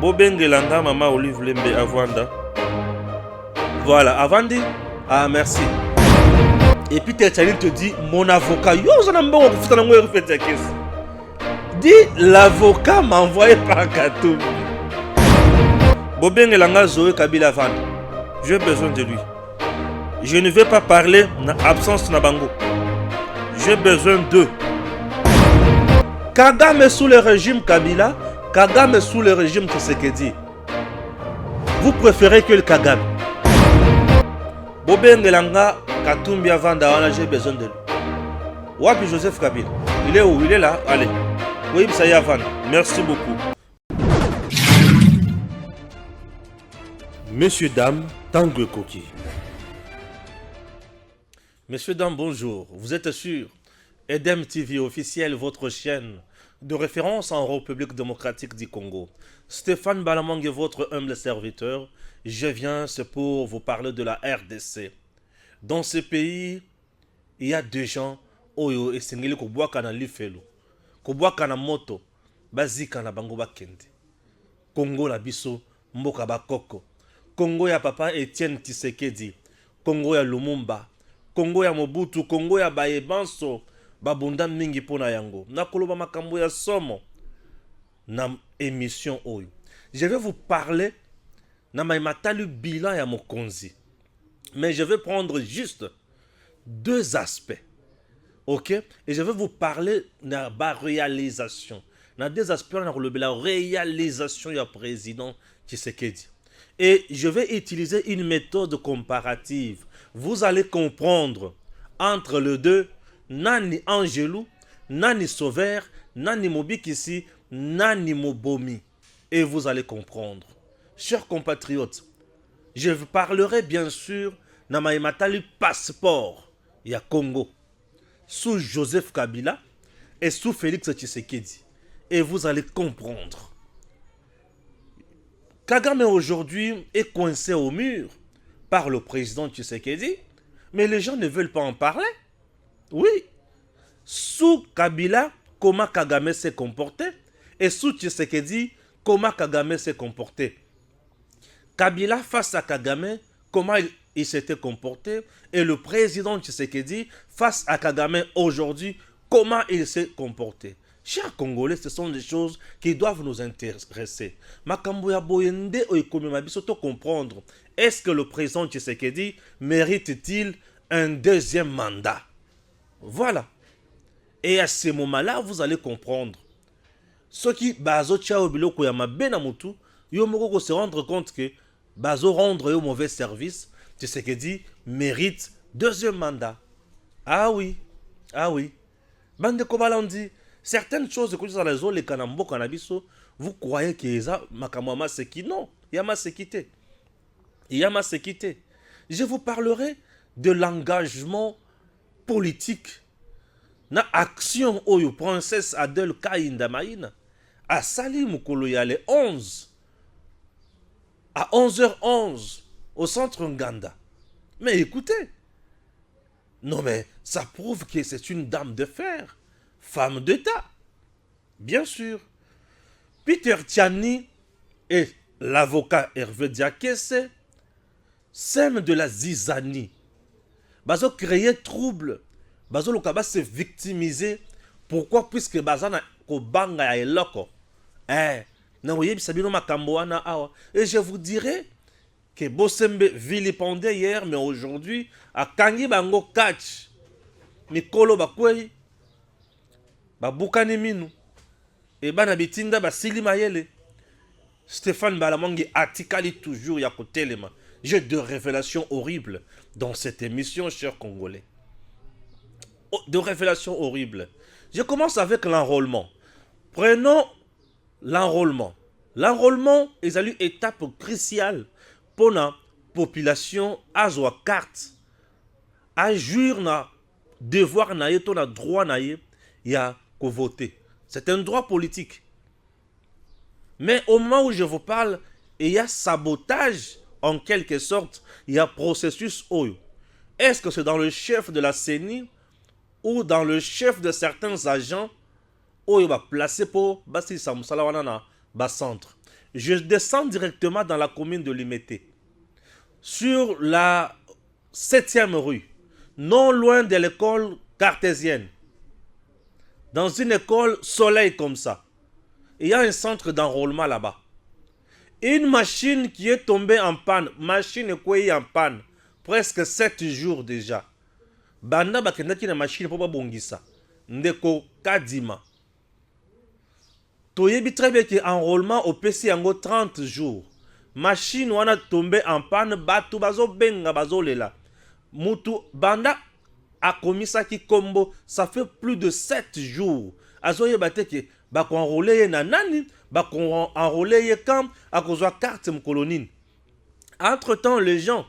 Bobengelanga Mama Olive Lembe Avanda. Voilà, Avandi. Ah, merci. Et puis Tertianil te dit, mon avocat, yo, j'en ai bon, dis, l'avocat m'a envoyé par Katou. Bobengelanga Zoé Kabila Avanda. J'ai besoin de lui. Je ne vais pas parler en absence de Bango. J'ai besoin d'eux. Kagame sous le régime Kabila, Kagame sous le régime Tshisekedi. Vous préférez que le Kagame. Bobengelanga Katumbi Avanda, j'ai besoin de lui. Wapi Joseph Kabila. Il est où? Il est là. Allez. Oui, ça y est, Avanda. Merci beaucoup. Messieurs, dames, Tangue Koki. Messieurs, dames, bonjour. Vous êtes sur Edem TV officiel, votre chaîne de référence en République démocratique du Congo. Stéphane Balamang est votre humble serviteur. Je viens, c'est pour vous parler de la RDC. Dans ce pays, il y a des gens oyo esengeli kobwaka na lifelo, kobwaka na moto, bazika na bango bakende. Congo la biso, mboka bakoko. Congo ya papa Etienne Tshisekedi, Congo ya Lumumba, Congo ya Mobutu, Congo ya Bayebanso, babunda mingi pona yango. Nakoloba makambo ya somo na émission oyo. Je vais vous parler na maimatalu bilan ya mokonzi. Mais je vais prendre juste deux aspects. OK? Et je vais vous parler de la réalisation. Dans deux aspects, on a la réalisation du président Tshisekedi. Et je vais utiliser une méthode comparative. Vous allez comprendre entre les deux, Nani Angelou, Nani Sauveur, Nani Mobikisi, Nani Mobomi. Et vous allez comprendre. Chers compatriotes, je vous parlerai bien sûr dans ma matali passeport. Il y a Congo. Sous Joseph Kabila et sous Félix Tshisekedi. Et vous allez comprendre. Kagame aujourd'hui est coincé au mur par le président Tshisekedi, mais les gens ne veulent pas en parler. Oui. Sous Kabila, comment Kagame s'est comporté, et sous Tshisekedi, comment Kagame s'est comporté. Kabila face à Kagame, comment il s'était comporté, et le président Tshisekedi face à Kagame aujourd'hui, comment il s'est comporté. Chers Congolais, ce sont des choses qui doivent nous intéresser. Makambo ya boyende oikomi mabisoto comprendre. Est-ce que le président Tshisekedi mérite-t-il un deuxième mandat? Voilà. Et à ce moment-là, vous allez comprendre. Ceux qui bazo tchao biloko ya mabe na mutu, yo moko se rendre compte que bazo rendre yo mauvais service, Tshisekedi mérite deuxième mandat. Ah oui. Ah oui. Bande Kobalandi. Certaines choses que vous avez les Kanambo Kanabiso, vous croyez qu'il y a Makamama Seki. Non, il y a ma séquité. Il y a ma séquité. Je vous parlerai de l'engagement politique. Na action oyo princesse Adèle Kainda Maïna à Sali Mukolo le 11 à 11h11 au centre Nganda. Mais écoutez, non mais ça prouve que c'est une dame de fer. Femme d'État, bien sûr. Peter Tiani et l'avocat Hervé Diakese sèment de la zizanie. Bazo créer trouble. Bazo lokaba se victimiser. Pourquoi? Puisque bazo na kobanga ya eloko. Na voyez bisabino makambo wana awa. Et je vous dirai que Bosembe vilipendait hier, mais aujourd'hui, à Kangi Bango catch. Mikolo bakwei. Babukani minu et bana bitinda basili mayele. Stéphane Balamangi atikali toujours ya kotelema. J'ai de révélations horribles dans cette émission, chers Congolais. De révélations horribles. Je commence avec l'enrôlement. Prenons l'enrôlement. L'enrôlement est une étape cruciale pour la population à sa carte. À jour na devoir na yeto na droit na ye ya ko voter. C'est un droit politique. Mais au moment où je vous parle, il y a sabotage, en quelque sorte, il y a processus oyo. Est-ce que c'est dans le chef de la CENI ou dans le chef de certains agents oyo va placer pour basi samsala wana na ba centre. je descends directement dans la commune de Limete, sur la 7e rue, non loin de l'école cartésienne, dans une école soleil comme ça. Il y a un centre d'enrôlement là-bas. Une machine qui est tombée en panne, machine qui est en panne, presque 7 jours déjà. Banda bakendaki na machine pour babongisa. Ndeko Kadima. Toyebi très bien que enrôlement au PC yango 30 jours. Machine wana tombé en panne, batu bazo benga bazo lela. Mutu banda a commis ça qui combo, ça fait plus de 7 jours. Azoye bateke bako enrôler na nani, bako enrôler quand à cause de carte mkolonine. Entre temps les gens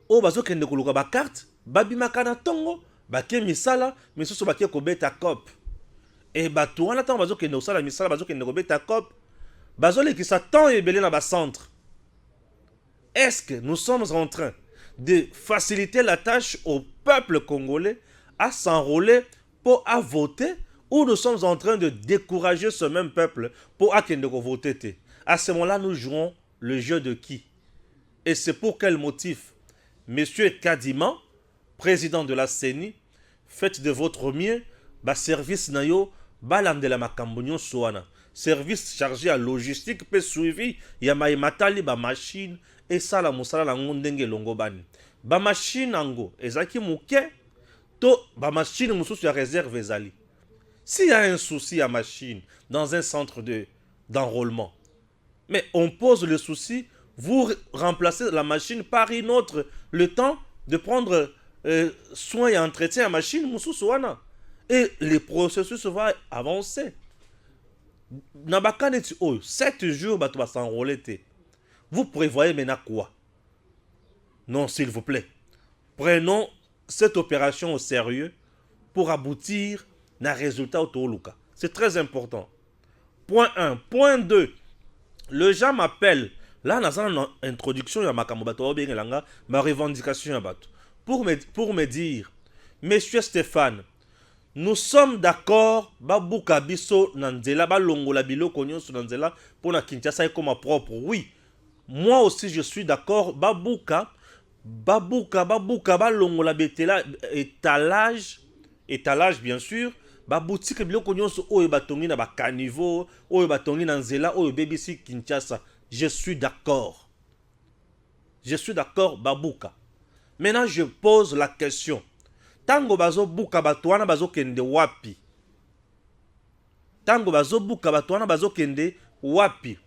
o bazo kende koluka ba carte babimaka na tongo bake misala misusu bake kobeta cop et batu wana tango bazo kende osala misala bazo kende kobeta cop bazo lekisa temps ebele na ba centre. Est-ce que nous sommes en train de faciliter la tâche au peuple congolais à s'enrôler pour à voter, ou nous sommes en train de décourager ce même peuple pour à kende ko voter? À ce moment-là, nous jouons le jeu de qui? Et c'est pour quel motif? Monsieur Kadima, président de la CENI, faites de votre mieux, ba service nayo, balandela makambonyo soana. Service chargé à logistique, pe suivi, yama matali ba machine, et ça la musala la ngondenge longobani. Ba machine ango, ezaki mouke, to ba machine mususu ya réserve ezali. S'il y a un souci à machine dans un centre d'enrôlement, mais on pose le souci, vous remplacez la machine par une autre, le temps de prendre soin et entretien à la machine, et le processus va avancer. Nabakaneti oyo, 7 jours, bato va s'enrôler. Vous prévoyez maintenant quoi? Non, s'il vous plaît. Prenons cette opération au sérieux pour aboutir à un résultat au Toluka. C'est très important. Point 1. Point 2. Le gens m'appelle. Là, dans une introduction, il y a ma revendication pour me dire, Monsieur Stéphane, nous sommes d'accord, Babouka Biso Nanzela, Balongola Bilo Konyosu Nanzela, pour la Kinshasa comme propre. Oui, moi aussi je suis d'accord, Babouka, Balongola Betela, étalage bien sûr, Baboutique Bilo Konyosu, Oyo Batongi na Bakanivo, Oyo Batongi Nanzela, Oyo BBC Kinshasa. Je suis d'accord. Je suis d'accord, Babouka. Maintenant, je pose la question. Tango bazo buka batuana bazo kende wapi? Tango bazo buka batuana bazo kende wapi?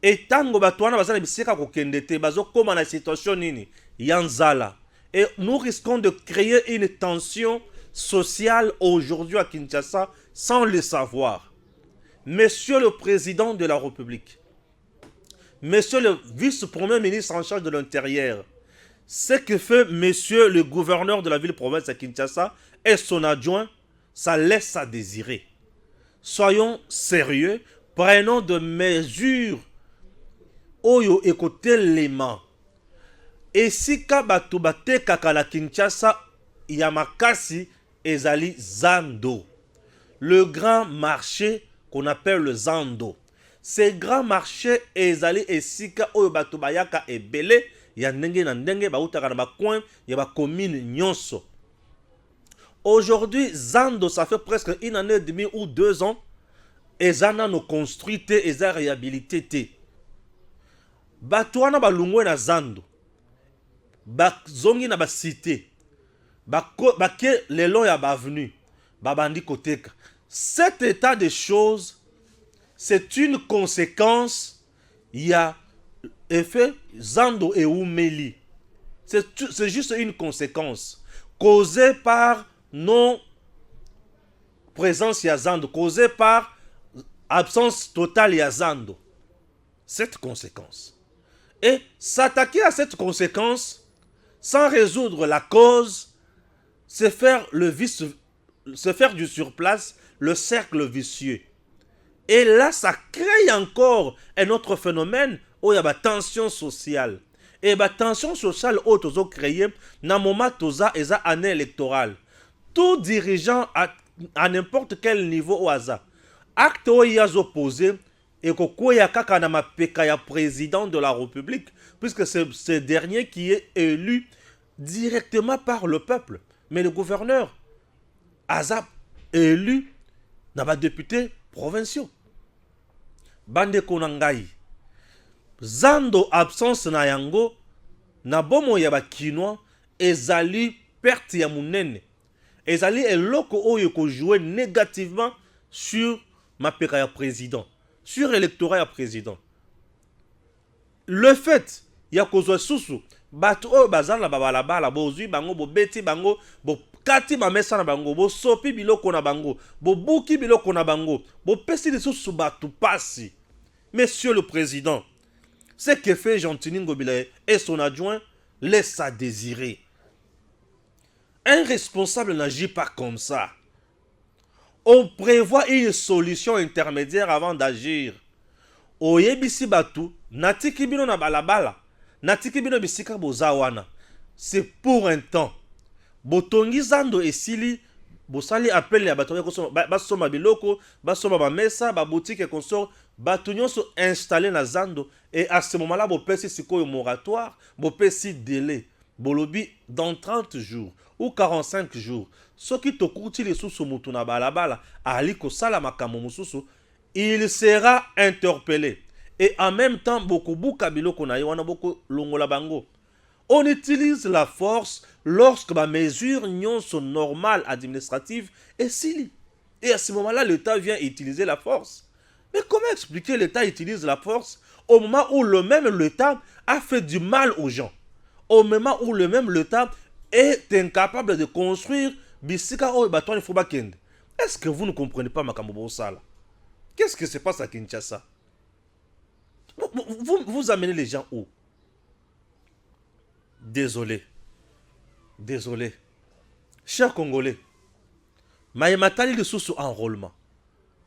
Et tango batuana bazo biseka ko kende te bazo koma na situation nini? Yanzala. Et nous risquons de créer une tension sociale aujourd'hui à Kinshasa sans le savoir. Monsieur le Président de la République, Monsieur le vice-premier ministre en charge de l'Intérieur, ce que fait monsieur le gouverneur de la ville-province à Kinshasa et son adjoint, ça laisse à désirer. Soyons sérieux, prenons de mesures. Oyo écoutez les mains. Et si kabatu bate kakala Kinshasa, Yamakasi ezali Zando. Le grand marché qu'on appelle le Zando. Ces grands marchés ezali esika oyo batu bayaka ebele. Ya ndenge na ndenge bautaka na bacoin ya ba commune nyonso. Aujourd'hui, Zando, ça fait presque 1 année et demie ou 2 ans, et Zana no construité et za réhabilité. Batuana balungwe na Zando. Bazongi na ba cité. Bake lelo ya bavenu. Babandi koteka. Cet état de choses, c'est une conséquence. Il y a effet Zando et Oumeli. C'est juste une conséquence causée par non présence ya Zando, causée par absence totale ya Zando. Cette conséquence. Et s'attaquer à cette conséquence sans résoudre la cause, c'est faire du surplace le cercle vicieux. Et là, ça crée encore un autre phénomène où il y a une tension sociale. Et la tension sociale où tu as créé, dans le moment où tu as une année électorale, tout dirigeant à n'importe quel niveau au hasard, acte où il y a opposé, et kokoya kaka na mapeka ya président de la République, puisque c'est ce dernier qui est élu directement par le peuple. Mais le gouverneur Azap élu na ba député provinciaux. Bande konangai. Zando absence na yango na bomo ya ba kinois ezali perte ya munene. Ezali eloko oyo ko jouer négativement sur ma peka ya président, sur l'électorat ya président. Le fait ya kozwa susu bato oyo bazala babalabala bozwi bango bobeti bango bokati bamesa na bango bosopi biloko na bango bobuki biloko na bango bopesi lisusu bato pasi. Monsieur le président, ce que fait Gentini Ngobila et son adjoint laisse à désirer. Un responsable n'agit pas comme ça. On prévoit une solution intermédiaire avant d'agir. Oyebisi batu natiki bino na balabala natiki bino bisika bozawana. C'est pour un temps. Botongi zando esili bosali appel ya bato basoma biloko basoma bamesa baboutique consort bato nyonso installé na zando, et à ce moment-là bopesi sikoyo moratoire bopesi délai bolobi dans 30 jours ou 45 jours soki tokuti lisusu mutu na balabala ali kosala makambo mususu, il sera interpellé et en même temps bokobuka biloko na ye wana boko longola bango. On utilise la force lorsque ma mesure nyonso normale administrative est sili. Et à ce moment-là, l'État vient utiliser la force. Mais comment expliquer l'État utilise la force au moment où le même l'État a fait du mal aux gens? Au moment où le même l'État est incapable de construire bisika o batouane fobakende. Est-ce que vous ne comprenez pas Makambo Sala? Qu'est-ce qui se passe à Kinshasa? Vous amenez les gens où? Désolé. Désolé. Chers Congolais, Maïmatali de sous enrôlement.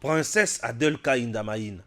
Princesse Adelka Indamaïna.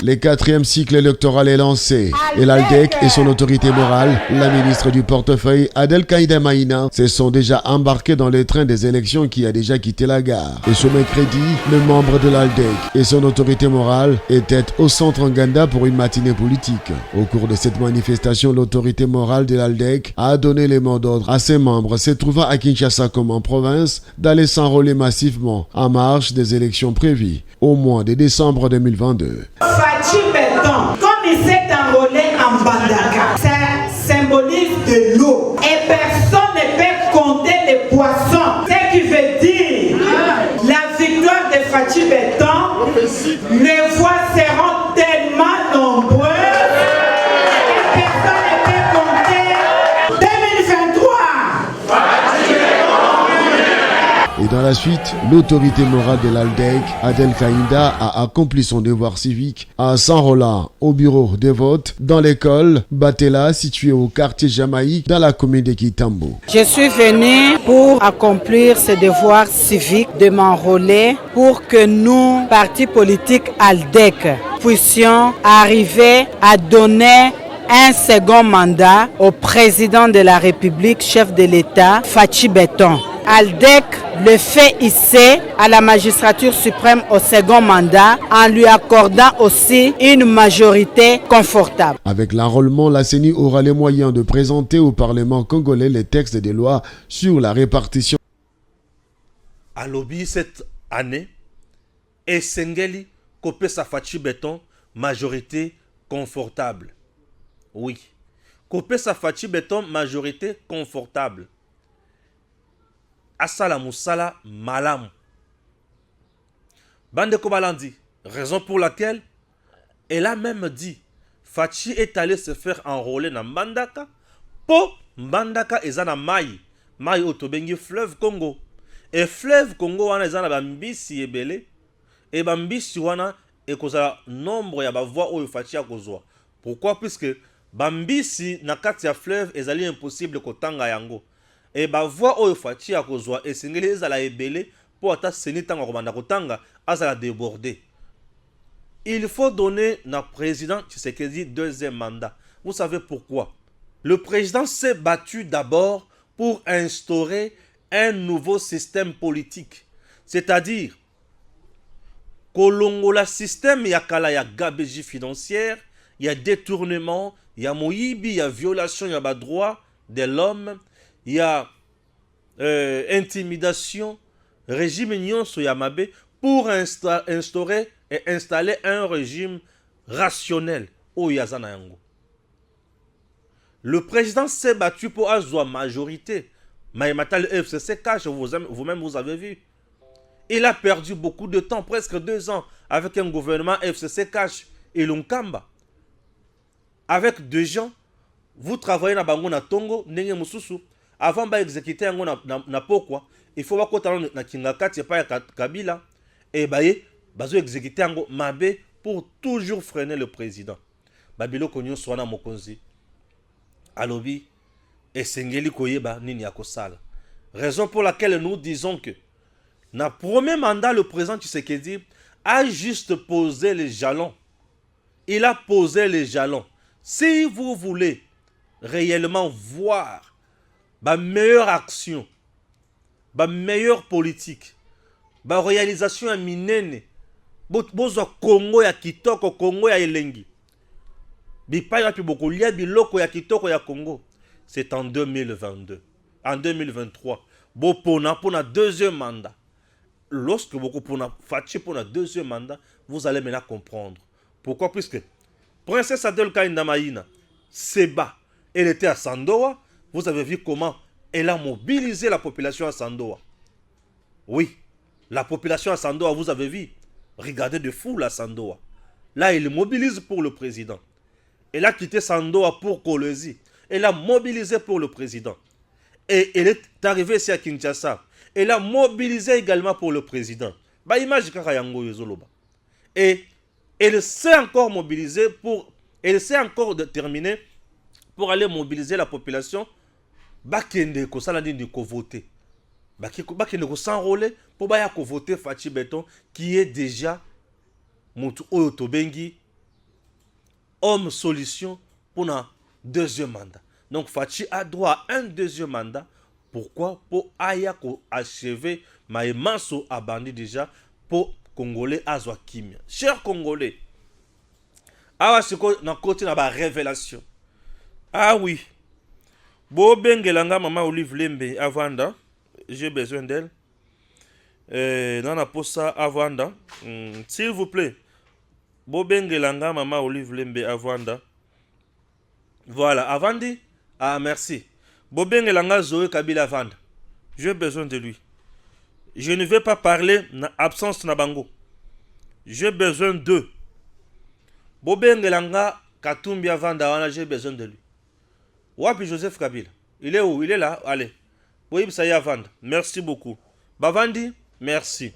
Le 4e cycle électoral est lancé et l'ALDEC et son autorité morale, la ministre du portefeuille Adelka Indamaïna, se sont déjà embarqués dans le train des élections qui a déjà quitté la gare. Et ce mercredi, le membre de l'ALDEC et son autorité morale étaient au centre Nganda pour une matinée politique. Au cours de cette manifestation, l'autorité morale de l'ALDEC a donné les mots d'ordre à ses membres se trouvant à Kinshasa comme en province d'aller s'enrôler massivement en marge des élections prévues au mois de décembre 2022. Fachi Beton, comme il s'est enrôlé en Bandaka, ça symbolise de l'eau. Et personne ne peut compter les poissons. Ce qui veut dire la victoire de Fachi Beton, les voix seront tellement nombreuses que personne ne peut compter 2023. Et dans la suite, l'autorité morale de l'ALDEC, Adelka Inda, a accompli son devoir civique en s'enrôlant au bureau des votes dans l'école Batela située au quartier Jamaïque dans la commune de Kitambo. Je suis venu pour accomplir ce devoir civique de m'enrôler pour que nous, partis politiques ALDEC, puissions arriver à donner un second mandat au président de la République, chef de l'État, Fachi Beton. ALDEC le fait hisser à la magistrature suprême au second mandat en lui accordant aussi une majorité confortable. Avec l'enrôlement, la CENI aura les moyens de présenter au Parlement congolais les textes des lois sur la répartition. À lobby cette année, et Sengeli Kopesa Fachi Beton, majorité confortable. Oui. Kopesa Fachi Beton, majorité confortable. Asala Moussala Malam. Bande Kobalandi, raison pour laquelle elle a même dit Fachi est allé se faire enrôler dans Mbandaka. Po Mbandaka ezana Maï. Maï otobengi fleuve Congo. Et fleuve Congo wana ezana bambisi ebele. Et bambisi wana ekoza nombre ya bavoie oyo Fachi a kozwa. Pourquoi? Puisque bambisi na kati ya fleuve ezali impossible kotanga yango. Et ba voix oyo Fachi a kozwa esengeli ezala ebele po ata seni tanga komanda kotanga azala déborder. Il faut donner na président Tshisekedi deuxième mandat. Vous savez pourquoi? Le président s'est battu d'abord pour instaurer un nouveau système politique. C'est-à-dire kolongola système ya kala ya gabegie financière, il y a détournement, il y a moyibi, il y a violation, il y a droit de l'homme, il y a intimidation, régime nyonso ya mabe pour instaurer et installer un régime rationnel au yazana yango. Le président s'est battu pour avoir majorité. Maïmata, le FCC cache, vous-même vous avez vu. Il a perdu beaucoup de temps, presque 2 ans, avec un gouvernement FCC cache et Lunkamba. Avec 2 gens, vous travaillez dans Bango na Tongo, Nenge Mususu. Avant d'exécuter un na pokwa, il faut voir que na Kingakati pas Kabila et baye bazo exécuter un mabe pour toujours freiner le président. Babilo konyo swana mokonzi. Alobi et sengeli koyeba nini yakosala. Raison pour laquelle nous disons que na premier mandat le président Tshisekedi a juste posé les jalons. Il a posé les jalons. Si vous voulez réellement voir ma meilleure action, ma meilleure politique, ma réalisation à minene, bozo Congo ya kitoko, Congo ya elengi. Bipa ya piboko lia biloko ya kitoko ya Congo. C'est en 2022. En 2023. Bo pona pour la deuxième mandat. Lorsque beaucoup pona Fachi pour la deuxième mandat, vous allez maintenant comprendre. Pourquoi? Puisque Princesse Adel Kainda Maïna, Seba, elle était à Sandoa. Vous avez vu comment elle a mobilisé la population à Sandoa. Oui, la population à Sandoa, vous avez vu. Regardez de fou la Sandoa. Là, il mobilise pour le président. Elle a quitté Sandoa pour Kolwezi. Elle a mobilisé pour le président. Et elle est arrivée ici à Kinshasa. Elle a mobilisé également pour le président. Bah, image Kakayango Yozoloba. Et elle s'est encore mobilisée pour... Elle s'est encore déterminée pour aller mobiliser la population. Bakende ko sala ndi ko voter. Bakende ko s'enrôler pour baya ko voter Fachi Beton qui est déjà mutu oyo tobengi homme solution pour un deuxième mandat. Donc Fachi a droit à un deuxième mandat. Pourquoi? Pour aya ko achever Maïmanso a bandi déjà pour Congolais azwa kimia. Chers Congolais, awa siko na côté na ba révélation. Ah oui. Bobengelanga Mama Olive Lembe Avanda, j'ai besoin d'elle. Nana Posa Avanda, s'il vous plaît. Bobengelanga Mama Olive Lembe Avanda. Voilà, Avandi. Ah, merci. Bobengelanga Zoé Kabila Avanda. J'ai besoin de lui. Je ne vais pas parler en absence na bango. J'ai besoin d'eux. Bobengelanga Katumbi Avanda, j'ai besoin de lui. Wapi Joseph Kabila. Il est où? Il est là. Allez. Oui, ça y est, Avanda. Merci beaucoup. Bavandi, merci.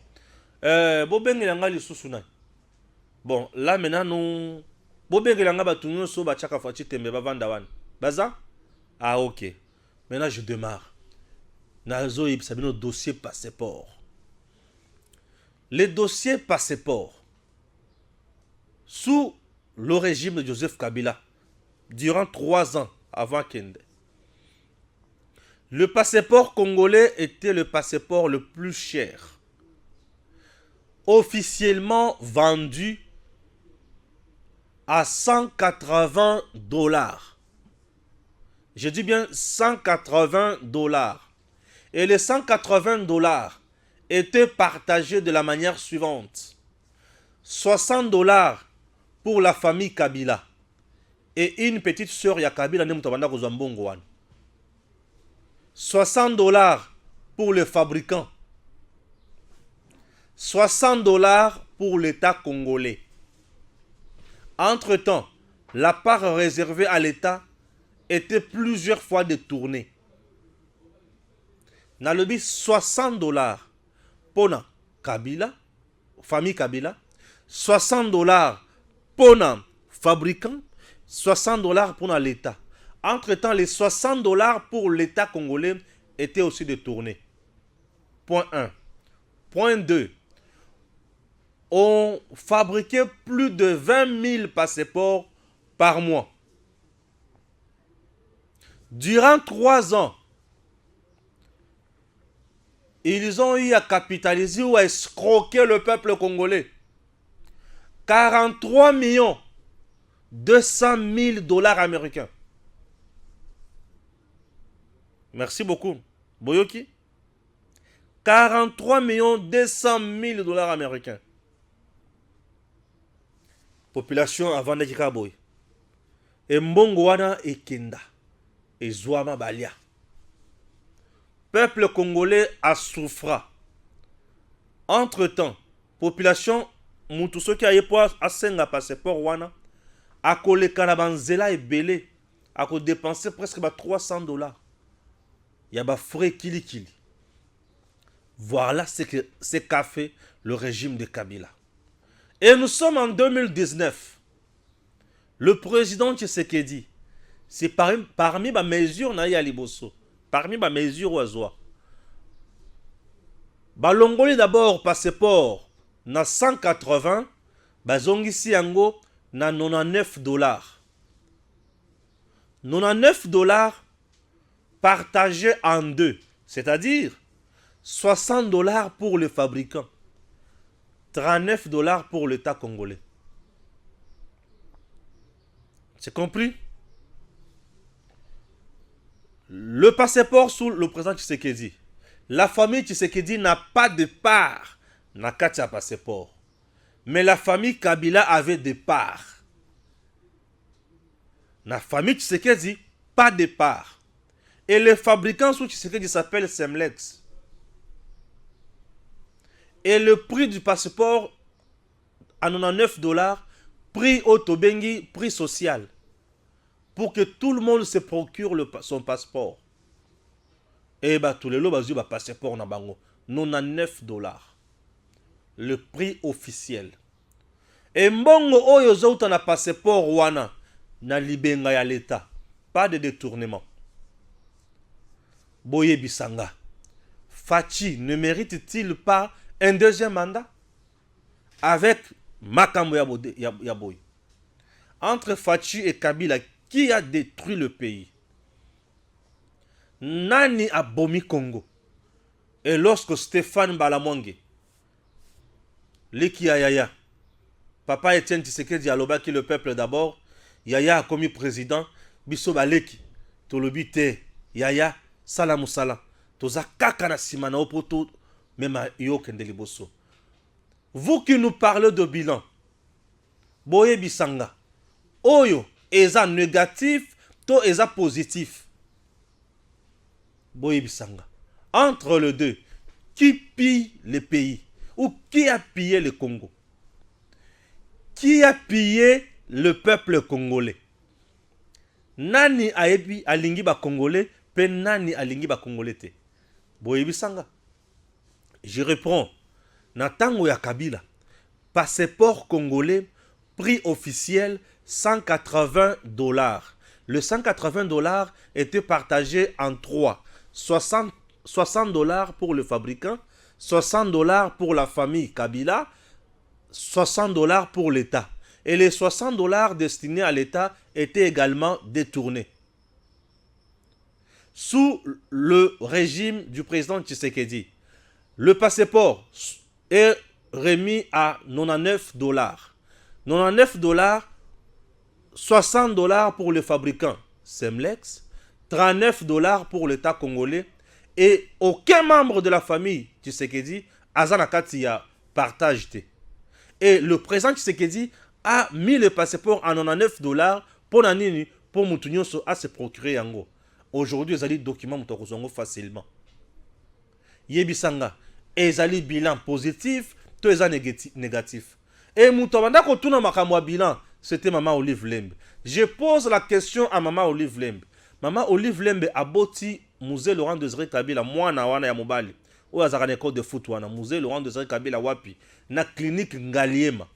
Bobengelanga Lissusuna. Bon, là maintenant, nous. Bobengelanga Batunyo So Bachaka Fachi Tembe Bavanda Wan. Baza? Ah, ok. Maintenant, je démarre. Nazo Ibsabino dossier passeport. Les dossiers passeport. Sous le régime de Joseph Kabila, durant 3 ans, avant Kende. Le passeport congolais était le passeport le plus cher. Officiellement vendu à $180. Je dis bien $180. Et les $180 étaient partagés de la manière suivante. $60 pour la famille Kabila. Et une petite sœur Yakabila Nemutabanda Kozambongo. $60 pour le fabricant. $60 pour l'État congolais. Entre-temps, la part réservée à l'État était plusieurs fois détournée. Nalobi $60 pour la Kabila, famille Kabila, $60 pour le fabricant, $60 pour l'État. Entre-temps, les $60 pour l'État congolais étaient aussi détournés. Point 1. Point 2. On fabriquait plus de 20 000 passeports par mois. Durant 3 ans, ils ont eu à capitaliser ou à escroquer le peuple congolais. 43 millions 200 000 dollars américains. Merci beaucoup. Boyoki. 43 millions 200 000 dollars américains. Population avant de Kikaboy. Et Mbongwana et Kenda. Et Zouama Balia. Peuple congolais a souffert. Entre-temps, population Moutousso qui a eu à Senga passeport Wana. A collé Kanabanzela et Belé. A dépensé presque $300. Il y a des frais kili. Voilà ce qu'a fait le régime de Kabila. Et nous sommes en 2019. Le président Tshisekedi, c'est parmi les mesures na Yaliboso, parmi les mesures oazoa. Balongoli d'abord passeport na 180, bazongisi yango na $99. $99 partagé en deux, c'est-à-dire $60 pour le fabricant, $39 pour l'État congolais. C'est compris? Le passeport sous le président Tshisekedi. La famille Tshisekedi n'a pas de part dans le passeport. Mais la famille Kabila avait des parts. La famille Tshisekedi, pas de part. Et le fabricant sous Tshisekedi s'appelle Semlex. Et le prix du passeport à $99, prix Otobengi, prix social. Pour que tout le monde se procure son passeport. Et bah tous les lots bazu ba passeport na bango $99. Le prix officiel. Et mbongo oyo zouta na passeport wana na libenga ya l'État. Pas de détournement. Boye Bisanga. Fachi ne mérite-t-il pas un deuxième mandat? Avec Makambo Yaboy. Entre Fachi et Kabila, qui a détruit le pays? Nani a bomi Congo? Et lorsque Stéphane Balamwange, Leki Yaya, Papa Etienne Tshisekedi aloba qui le peuple d'abord, Yaya a commis président, Biso Baleki, Tolobite, Yaya, Salamoussala, Toza Kakana Simana Opoto, même à Yokendeliboso. Vous qui nous parlez de bilan, Boye Bisanga, Oyo, eza négatif, to eza positif. Boye Bisanga. Entre les deux, qui pille le pays? Ou qui a pillé le Congo? Qui a pillé le peuple congolais? Nani aebi alingi ba congolais, pe nani alingi ba congolais te? Boye Bisanga. Je reprends. Natango ya Kabila. Passeport congolais, prix officiel $180. Le $180 était partagé en trois. $60 pour le fabricant, $60 pour la famille Kabila, $60 pour l'État. Et les $60 destinés à l'État étaient également détournés. Sous le régime du président Tshisekedi, le passeport est remis à $99. $99, $60 pour le fabricant Semlex, $39 pour l'État congolais, et aucun membre de la famille Tshisekedi Azanakati a partagé. Et le président Tshisekedi a mis le passeport à $99 pour Nanini, pour Moutounyoso à se procurer yango. Aujourd'hui, ils ont des documents Moutokozongo facilement. Yebisanga, ils ont bilan positif, tous les négatif. Et Moutoubanda Kotuna Makamwa bilan, c'était Maman Olive Lembe. Je pose la question à Maman Olive Lembe. Maman Olive Lembe a boti musée Laurent Désiré Kabila mwana wana ya mobali. Ou azakane école de foot wana musée Laurent Désiré Kabila wapi na clinique Ngaliema.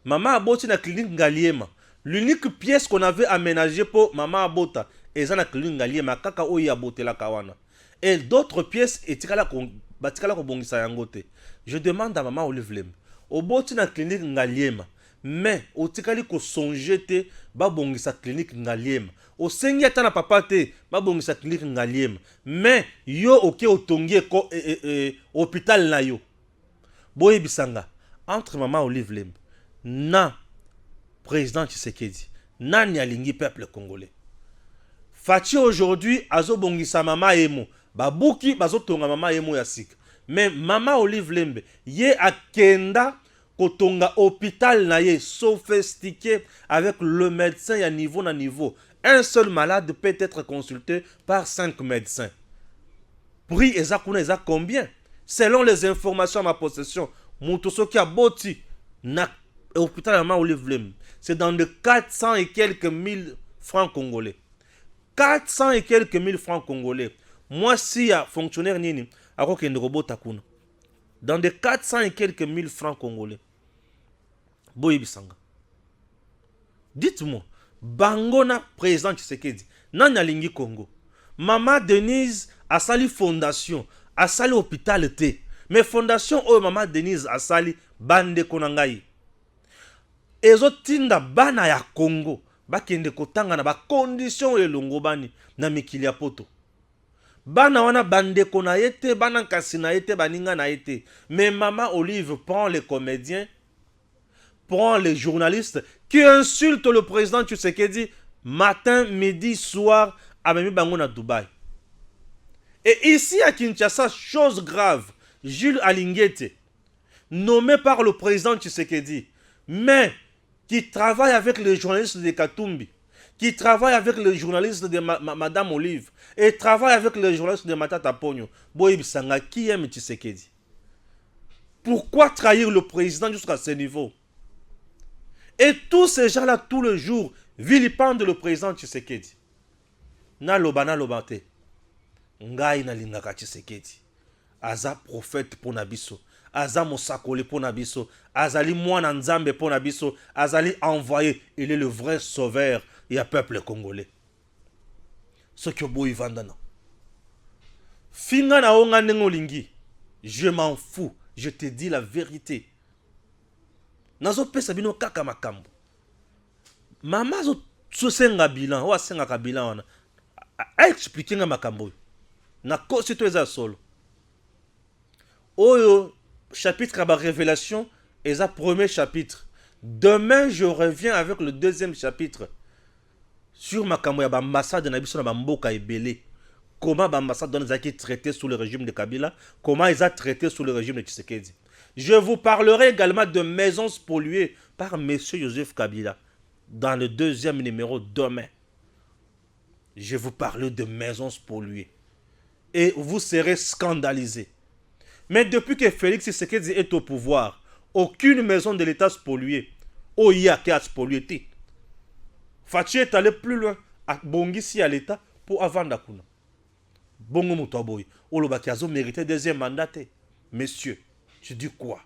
Maman a boti na clinique Ngaliema. L'unique pièce qu'on avait aménagée pour Maman Abota et na clinique Ngaliema kaka oya botela kawana. Et d'autres pièces etikala ko bongisa yango te. Je demande à Maman Olive Lembe. Au boti na clinique Ngaliema. Mais au tikali ko songe te ba bongisa clinique Ngaliema. Au sengi ata na papa te ba bongisa clinique Ngaliema. Mais yo oke otongi hôpital na yo. Boye Bisanga entre Maman Olive Lembe na président Tshisekedi nani alingi peuple congolais. Fachi aujourd'hui azobongisa mama emo babuki bazotonga mama emo ya sika. Mais mama Olive Lembe ye akenda kotonga hôpital na ye sophistiqué avec le médecin ya niveau na niveau. Un seul malade peut être consulté par 5 médecins. Prix ezakuna eza combien? Selon les informations à ma possession, Moutoso qui a boti na hôpital ya mama Olive Lembe, c'est dans de 400 et quelques mille francs congolais. 400 et quelques mille francs congolais. Moi, si un fonctionnaire nini, dans de 400 et quelques mille francs congolais. Boyibisanga. Dites-moi, Bangona président Tshisekedi, nana lingi Congo. Maman Denise a sali fondation, a sali hôpital té. Mais fondation oh maman Denise a sali bande konangai. Ezo tinda bana ya Congo. Bakende kotanga na ba condition elongo bani na mikili ya poto. Bana wana bande kona yete, bana kasina yete, baninga na yete. Mais maman Olive prend les comédiens, prend les journalistes qui insultent le président Tshisekedi matin, midi, soir à Memi Bango à Dubaï. Et ici à Kinshasa, chose grave, Jules Alingete, nommé par le président Tshisekedi, mais qui travaille avec les journalistes de Katumbi, qui travaille avec les journalistes de Madame Olive, et travaille avec les journalistes de Matata Pogno. Boyib Sanga, qui aime Tshisekedi? Pourquoi trahir le président jusqu'à ce niveau? Et tous ces gens-là, tous les jours, vilipendent le président Tshisekedi. Na lobana lobate. Ngai na lingaka Tshisekedi. Aza prophète pour Nabiso. Aza Mosakoli pour Nabiso. Azali Mwana Nzambe pour Nabiso. Azali envoyé. Il est le vrai sauveur. Il y a peuple congolais. Ce que Boy Vandana. Finga na onga nengolingi. Je m'en fous. Je te dis la vérité. Nazo pesa bino kaka makambo. Mama zo sosenga bilan. Wa senga ka bilan wana. A expliquer nga makambo. Na kosi to eza solo. Oyo chapitre à la révélation et ça premier chapitre. Demain je reviens avec le deuxième chapitre sur ma camoya ambassade de Nabiso na Mboka Ebele. Comment l'ambassade doit être traité sous le régime de Kabila, comment ils ont traité sous le régime de Tshisekedi. Je vous parlerai également de maisons polluées par M. Joseph Kabila dans le deuxième numéro demain. Je vous parlerai de maisons polluées et vous serez scandalisés. Mais depuis que Félix Tshisekedi est au pouvoir, aucune maison de l'État polluée. Oya qui a pollué. Fachi est allé plus loin. Bongisi à l'État pour avant d'Akuna. Bongo Moutoboy. Olobakiazo méritait deuxième mandat. Messieurs, je dis quoi?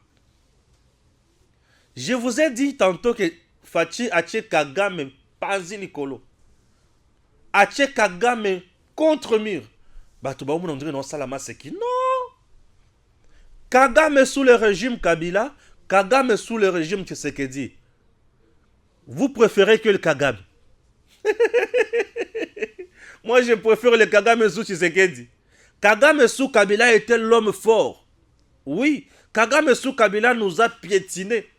Je vous ai dit tantôt que Fachi Ache Kagame Pazi Nikolo. Ache Kagame contre mur. Batouba on dirait non Salama Seki. Non. Kagame sous le régime Kabila, Kagame sous le régime Tshisekedi. Vous préférez que le Kagame? Moi, je préfère le Kagame sous Tshisekedi. Kagame sous Kabila était l'homme fort. Oui, Kagame sous Kabila nous a piétinés.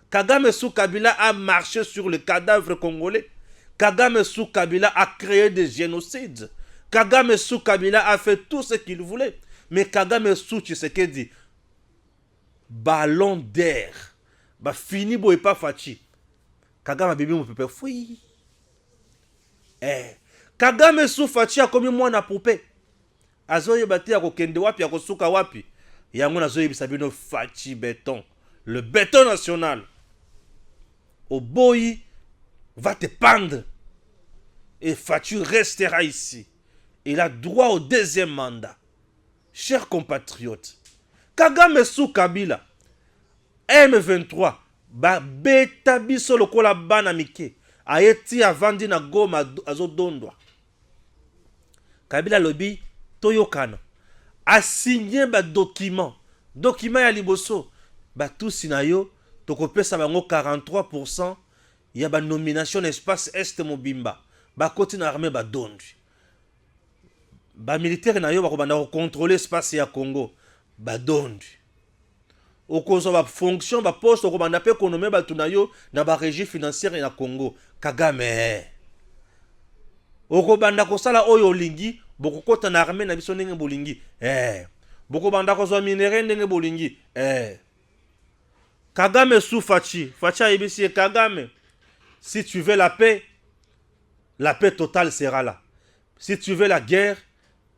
Kagame sous Kabila a marché sur le cadavre congolais. Kagame sous Kabila a créé des génocides. Kagame sous Kabila a fait tout ce qu'il voulait. Mais Kagame sous Tshisekedi, ballon d'air. Bah fini boy pas Fachi. Kagame bibi mon pépé fouille. Kagame sous Fachi a commis moi na poupée. Azoye bati a kokende wapi a kosuka wapi. Yango nazoye bisabino Fachi béton. Le béton national. Au boy va te pendre. Et Fachi restera ici. Il a droit au deuxième mandat. Chers compatriotes, Kagame sous Kabila, M23, ba beta biso lokola bana mike, ayeti avandi na Goma azodondwa. Kabila lobi toyokana, a signé ba document ya liboso, ba tout sinayo, tokopesa bango 43%, ya ba nomination espace Est Mobimba, ba koti na armée ba dondi. Ba militaire na yo ba contrôler espace ya Congo. Badondi. okozwa ba fonction ba poste okobanda pe économie bato na yo na ba régie financière na Congo. Kagame okobanda kosala oyo olingi bokokota na armée na biso ndenge bolingi bokobanda kozwa minere ndenge bolingi Kagame sous Fachi ayebisi Kagame, si tu veux la paix totale sera là. Si tu veux la guerre,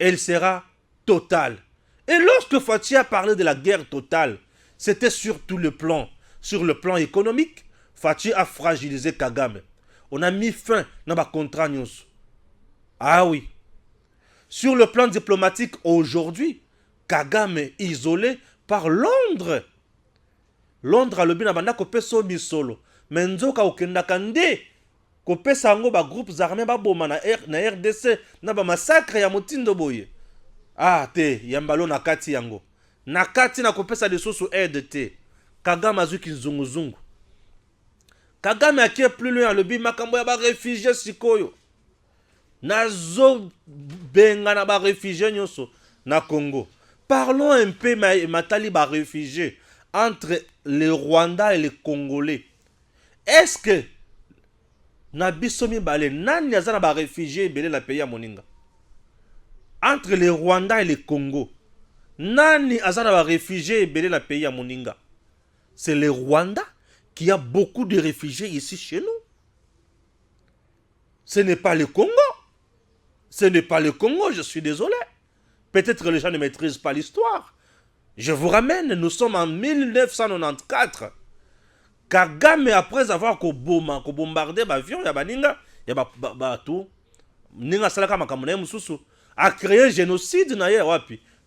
elle sera totale. Et lorsque Fachi a parlé de la guerre totale, c'était sur tout le plan. Sur le plan économique, Fachi a fragilisé Kagame. On a mis fin à ma contrat news. Ah oui. Sur le plan diplomatique, aujourd'hui, Kagame est isolé par Londres. Londres a lobi na banda kopesa bisolo. Mais nzoka okendaka nde kopesa yango ba groupes armés ba boma na RDC na ba massacre ya motindo boye. Ah te yambalo na kati yango. Na kati na kopesa lisusu aide te. Kagame azuki nzunguzungu. Kagame akie plus loin alobi makambo ya ba réfugiés sikoyo. Nazo benga na ba réfugiés nyoso na Congo. Parlons un peu matali ba réfugiés entre les Rwandais et les Congolais. Est-ce que Nabisomi Bale, nani azana ba réfugiés belé la pays à Moninga? Entre les Rwandais et les Congo, nani azana ba réfugiés belé la pays à Moninga? C'est les Rwandais qui a beaucoup de réfugiés ici chez nous. Ce n'est pas le Congo. Ce n'est pas le Congo, je suis désolé. Peut-être que les gens ne maîtrisent pas l'histoire. Je vous ramène, nous sommes en 1994. Kagame, après avoir bombardé l'avion, a créé un génocide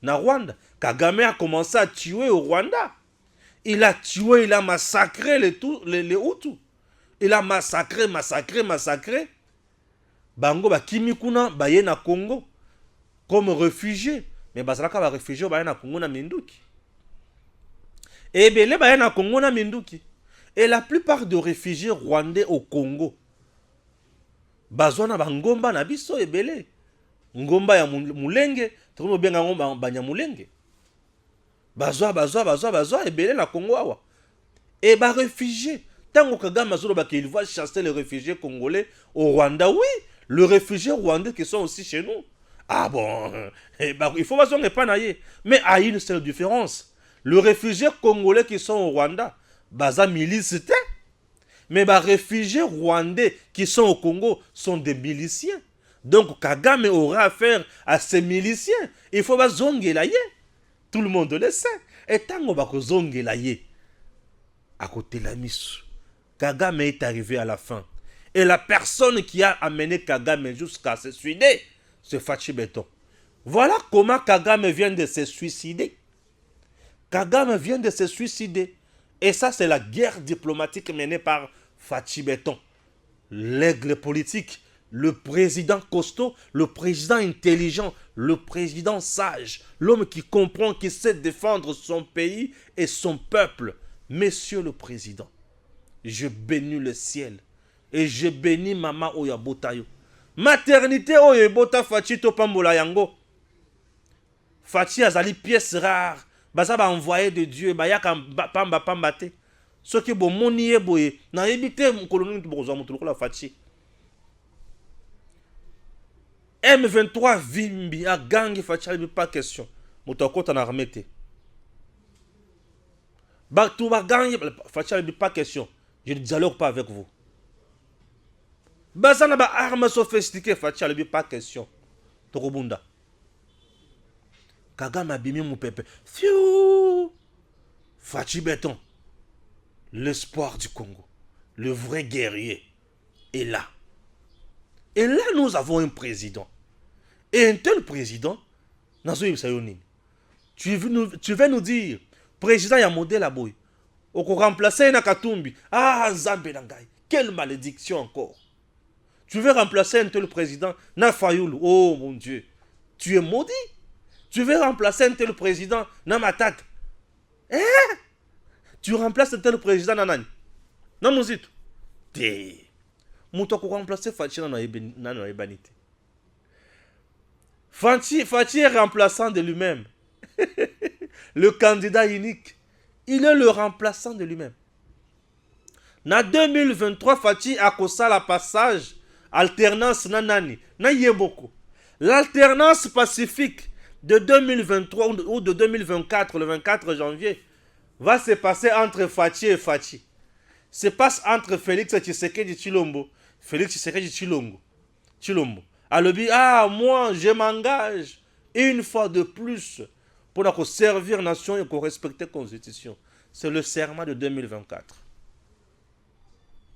na Rwanda. Kagame a commencé à tuer au Rwanda. Il a tué, il a massacré les Hutus. Il a massacré. Bango kimikuna baye na Congo comme réfugiés. Mais bazalaka ba réfugiés baye na Congo na Minduki. Et belé baye na Congo na Minduki. Et la plupart des réfugiés rwandais au Congo bazwana bangomba na biso ebele. Ngomba ya mulenge, tokono benga ngomba banya mulenge. Bazwa ebele na Congo awa. Et ba réfugiés, tango Kagame azolo ba qu'il va chasser les réfugiés congolais au Rwanda, oui, les réfugiés rwandais qui sont aussi chez nous. Ah bon, il faut pas naïe. Mais il y a une seule différence. Les réfugiés congolais qui sont au Rwanda, baza milicité. Mais les réfugiés rwandais qui sont au Congo sont des miliciens. Donc Kagame aura affaire à ces miliciens. Il faut pas zongelaye. Tout le monde le sait. Et tant qu'on va zongelaye, à côté de la mise, Kagame est arrivé à la fin. Et la personne qui a amené Kagame jusqu'à se suicider, c'est Fachi Beton. Voilà comment Kagame vient de se suicider. Kagame vient de se suicider. Et ça, c'est la guerre diplomatique menée par Fachi Beton. L'aigle politique, le président costaud, le président intelligent, le président sage, l'homme qui comprend, qui sait défendre son pays et son peuple. Monsieur le Président, je bénis le ciel et je bénis Mama Oyabotayo. Maternité Oyabota Fachi Topambola Yango. Fachi azali pièce rare. Baza ba envoyé de Dieu. Bayaka pamba pambate. Ce qui bon moniye boye. Na ebite mkoloni bozo mutuluko la Fachi. M23 Vimbi a gangi Fachi ali pas question. Mutokota na armete. Tout va gagner, pas question. Je ne dialogue pas avec vous. Bazana ba armes sophistiquées, Fachi, pas question. Torobunda. Kagame a bimé mon pépé. Fiou. Fachi Beton. L'espoir du Congo. Le vrai guerrier est là. Et là, nous avons un président. Et un tel président, tu veux nous dire, président ya modèle à boy. On remplacer na Katumbi. Ah, Zambé Nangai. Quelle malédiction encore. Tu veux remplacer un tel président na Fayoulou. Oh mon Dieu. Tu es maudit. Tu veux remplacer un tel président na Matak. Tu remplaces un tel président na Nani. Non, Mouzit. Té. Mouto ko remplacer Fachi na Ebanité. Fachi est remplaçant de lui-même. Le candidat unique. Il est le remplaçant de lui-même. Na 2023, Fachi a kosala passage alternance nanani na yeboko. L'alternance pacifique de 2023 ou de 2024, le 24 janvier, va se passer entre Fachi et Fachi. Se passe entre Félix Tshisekedi Tshilombo, Félix Tshisekedi Tshilombo. Alobi, ah, moi, je m'engage une fois de plus pour servir nation et pour respecter la Constitution. C'est le serment de 2024.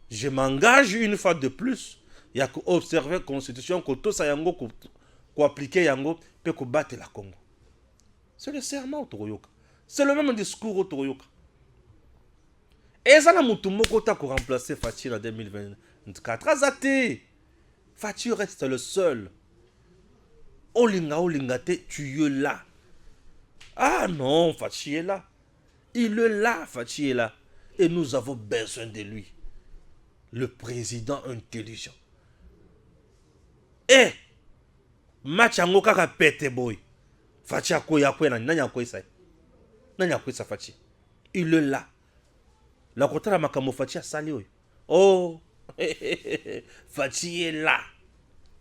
Je m'engage une fois de plus. Il y a qu'observer la Constitution, que tout ça yango, qu'on appliquer yango, puis qu'on batte la Congo. C'est le serment au Toroyoka. C'est le même discours au Toroyoka. Et ça n'a pas pour remplacer Fachi en 2024. Azate. Fachi reste le seul. Olinga tu es là. Ah non, Fachi est là. Il est là, Fachi est là. Et nous avons besoin de lui. Le président intelligent. Eh, Machango kaka pete boy. Fachi akoya koya nanya koya sa. Nanya koya sa Fachi. Il est là. La kota la makamo Fachi a sali oy. Oh, Fachi est là.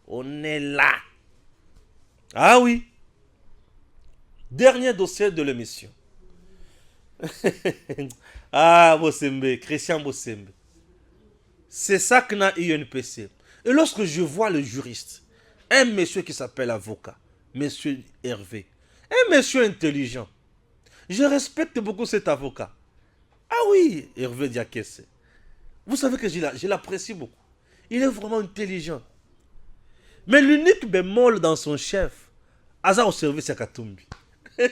On est là. Ah oui. Dernier dossier de l'émission. Ah, Bosembe, Christian Bosembe. C'est ça que n'a UNPC. Et lorsque je vois le juriste, un monsieur qui s'appelle avocat, monsieur Hervé, un monsieur intelligent, je respecte beaucoup cet avocat. Ah oui, Hervé Diakese. Vous savez que je l'apprécie beaucoup. Il est vraiment intelligent. Mais l'unique bémol dans son chef, Aza au service à Katumbi. Et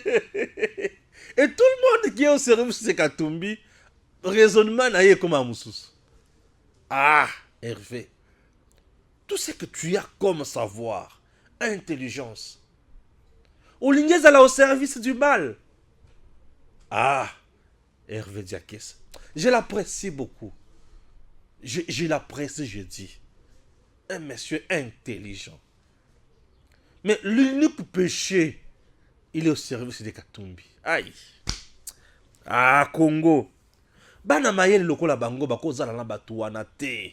tout le monde qui est au service de Katumbi, raisonnement n'a comme un moussous. Ah, Hervé, tout ce que tu as comme savoir, intelligence, au service du mal. Ah, Hervé Diakes, je l'apprécie beaucoup. Je l'apprécie, je dis. Un monsieur intelligent. Mais l'unique péché, il est au service de Katumbi. Aïe. Ah, Congo. Bana mayel lokola bango bako zala na batuana te.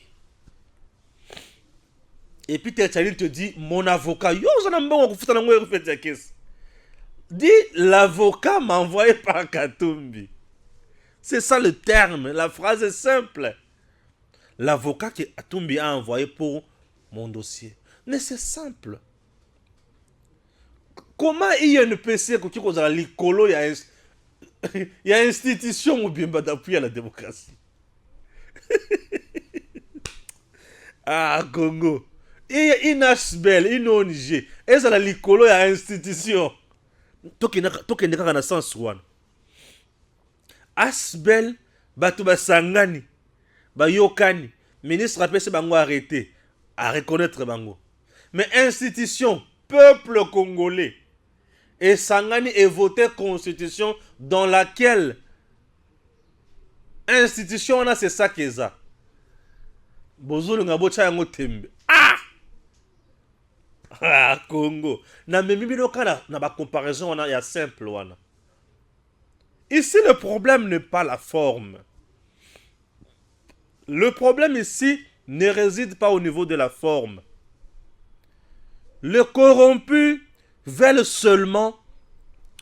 Et puis Terchalil te dit, mon avocat, yo zana mbongo kufuta na ngoye refete ya kesi. Dis, l'avocat m'a envoyé par Katumbi. C'est ça le terme, la phrase est simple. L'avocat que Katumbi a envoyé pour mon dossier. Mais c'est simple. Comment INPC qui cause la likolo il y a institution ou bien d'appui à la démocratie. Ah, Congo. Il y a une HBL, une ONG. Et ça la likolo il y a institution. Toke neka na sens one. HBL batu basangani. Ba yokani. Ministre APC bango arrêté. À reconnaître bango. Mais institution, peuple congolais. Et Sangani est voté constitution dans laquelle institution on a c'est ça qu'est ça. Bozulu ngabocha yango tembe. Ah! Ah, Congo. Na memi lokala na ba comparaison on a ya simple wana. Ici le problème n'est pas la forme. Le problème ici ne réside pas au niveau de la forme. Le corrompu veulent seulement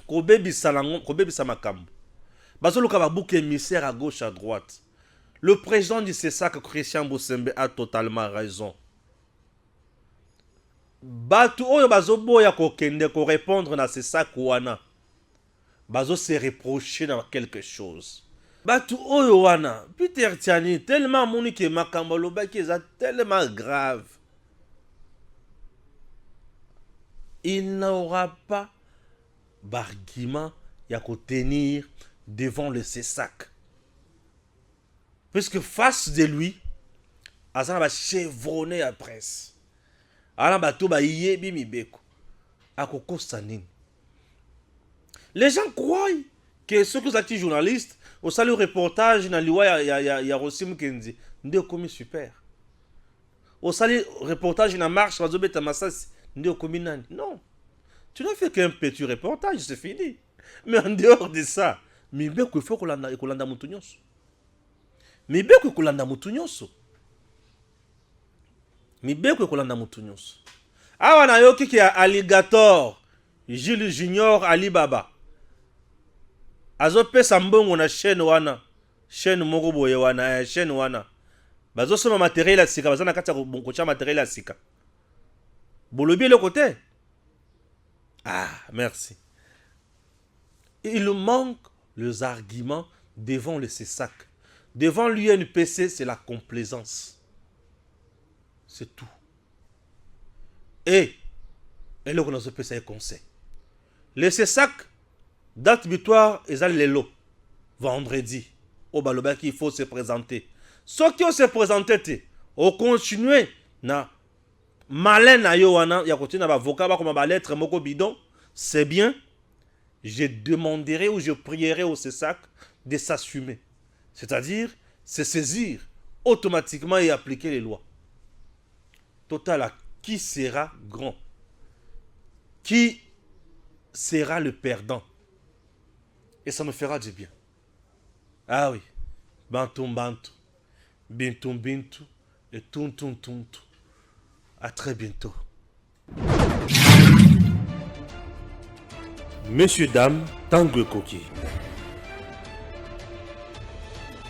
kobebisa makambo. Bazoluka ba bouc émissaire à gauche à droite. Le président du CESAC, Christian Bosembe, a totalement raison. Batu oyo bazoboya kokende ko répondre na CESAC wana. Bazo se reprocher dans quelque chose. Batu oyo wana, Peter Tiani tellement moni ke makambo lobaki eza tellement grave. Il n'aura pas d'argument à tenir devant le CESAC. Puisque face de lui, Azana va chevronner la presse. Ala bato ba yebi mibeko. Akoko sanin. Les gens croient que ceux qui sont journalistes, au salut reportage, na liwa ya Rosim Kendi, nde komi super. Au salut reportage na marche, bazobeta masasi. Non, tu n'as fait qu'un petit reportage, c'est fini. Mais en dehors de ça, mibeko ifo kolanda mutu nyonso. Mibeko kolanda mutu nyonso. Mibeko kolanda mutu nyonso. Awa na yoki ki ya Alligator, Jules Junior Alibaba. Azo pesa mbongo na chaîne wana. Chaîne moko boye wana, chaîne wana. Bazo soma matériel ya sika, bazana kati ya kocha matériel ya sika. Bolobi le côté. Ah, merci. Il manque les arguments devant le CESAC. Devant l'UNPC, c'est la complaisance. C'est tout. Et là, on a ce conseil. Le CESAC, date butoir, et ça les lots. Vendredi, au Balobaki, il faut se présenter. Ceux qui ont se présenté, on continue na malin na yo wana, ya continue na avocat comme ba lettre moko bidon, c'est bien. Je demanderai ou je prierai au CESAC de s'assumer. C'est-à-dire, se saisir automatiquement et appliquer les lois. Total, qui sera grand? Qui sera le perdant? Et ça me fera du bien. Ah oui. Bantum bantu. Bintum bintu. Et tuntum tuntu. À très bientôt. Messieurs, dames, Tanguy Koki.